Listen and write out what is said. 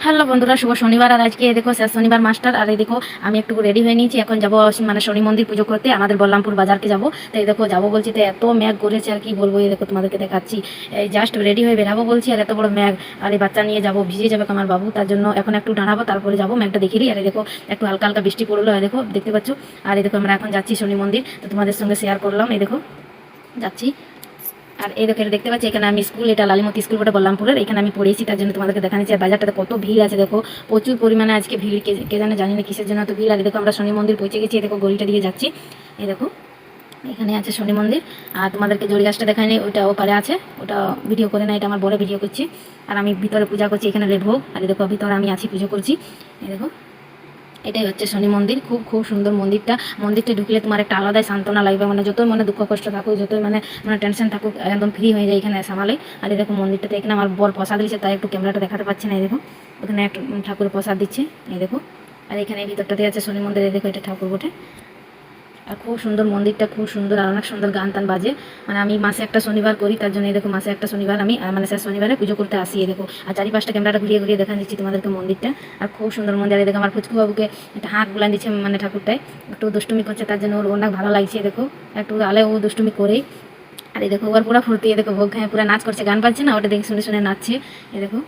Hello বন্ধুরা, শুভ শনিবার। আর আজকে দেখো শেষ শনিবার মাস্টার। আর এই দেখো আমি একটু রেডি হয়ে নিয়েছি, এখন যাবো মানে শনি মন্দির পুজো করতে, আমাদের বল্লামপুর বাজারকে যাবো। তো এই দেখো যাবো বলছি, তো এত ম্যাঘ করেছে আর কি বলবো। এই দেখো তোমাদেরকে দেখাচ্ছি, এই জাস্ট রেডি হয়ে বেরাবো বলছি, আর এত বড় ম্যাঘ। আর এই বাচ্চা নিয়ে যাবো, ভিজে যাবে আমার বাবু, তার জন্য এখন একটু দাঁড়াবো, তারপরে যাবো। ম্যাঘটা দেখিয়ে। আর এই দেখো একটু হালকা হালকা বৃষ্টি পড়লো, এই দেখো দেখতে পাচ্ছ। আর এই দেখো আমরা এখন যাচ্ছি শনি মন্দির, তো তোমাদের সঙ্গে শেয়ার করলাম। এই দেখো যাচ্ছি। আর এই দেখো দেখতে পাচ্ছি এখানে আমি স্কুল, এটা লালিমতি স্কুল বটে বল্লামপুরের, এখানে আমি পড়েছি, তার জন্য তোমাদেরকে দেখাচ্ছি। আর বাজারটাতে কত ভিড় আছে দেখো, প্রচুর পরিমাণে আজকে ভিড়। কে জানি না কিসের জন্য এত ভিড়। আর দেখো আমরা শনি মন্দির পৌঁছে গেছি, দেখো গলিটা দিয়ে যাচ্ছি। এই দেখো এখানে আছে শনি মন্দির। আর তোমাদেরকে জড়ি গাছটা দেখায়নি, ওইটা ওপারে আছে, ওটা ভিডিও করে না, এটা আমার বড় ভিডিও করছি। আর আমি ভিতরে পূজা করছি, এখানে লেভোগ। আর দেখো ভিতরে আমি আছি, পুজো করছি। এই দেখো এটাই হচ্ছে শনি মন্দির। খুব খুব সুন্দর মন্দিরটা ঢুকলে তোমার একটা আলাদাই সান্ত্বনা লাগবে, মানে যতই মনে দুঃখ কষ্ট থাকুক, যতই মানে টেনশন থাকুক, একদম ফ্রি হয়ে যায় এখানে সামালে। আর এই দেখো মন্দিরটাতে এখানে আমার বর প্রসাদ দিচ্ছে, তাই একটু ক্যামেরাটা দেখাতে পাচ্ছি না। এই দেখো ওখানে একটু ঠাকুর প্রসাদ দিচ্ছে, এই দেখো। আর এখানে ভিতরটাতে আছে শনি মন্দির, এই দেখো এটা ঠাকুর বটে। আর খুব সুন্দর মন্দিরটা, খুব সুন্দর। আর অনেক সুন্দর গান টান বাজে, মানে আমি মাসে একটা শনিবার করি, তার জন্য এই দেখো মাসে একটা শনিবার আমি মানে শেষ শনিবারে পুজো করতে আসি। এই দেখো আর চারিপাশটা ক্যামেরাটা ঘুরিয়ে ঘুরিয়ে দেখা দিচ্ছি তোমাদেরকে মন্দিরটা। আর খুব সুন্দর মন্দির। এই দেখো আমার ফুচকু বাবুকে একটা হাত বুলান দিচ্ছে, মানে ঠাকুরটায় একটু দুষ্টুমি করছে, তার জন্য ওর অনেক ভালো লাগছে। দেখো একটু আলে ও দুষ্টুমি করেই। আর এই দেখো ওর পুরো ফুর্তি, এই দেখো ভোগ খায় পুরো নাচ করছে, গান বাজছে না, ওটা দেখে শুনে শুনে নাচছে। এই দেখো